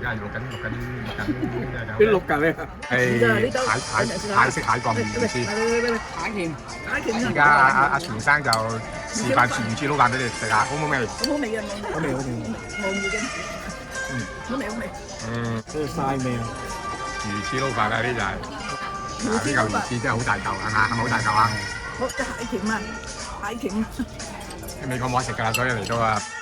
家係錄緊邊錄緊咩？蟹式蟹降魚翅。蟹鉗，而家阿田生就示範廚魚翅撈飯俾你食下，好唔好味？好味嘅，好味好味。冇味嘅，好味好味。即係曬味啊！魚翅撈飯啊，呢就係呢嚿魚翅真係好大嚿，係嘛？係咪好大嚿啊？好，蟹鉗啊，蟹鉗。美國冇得食㗎啦，所以嚟到啊〜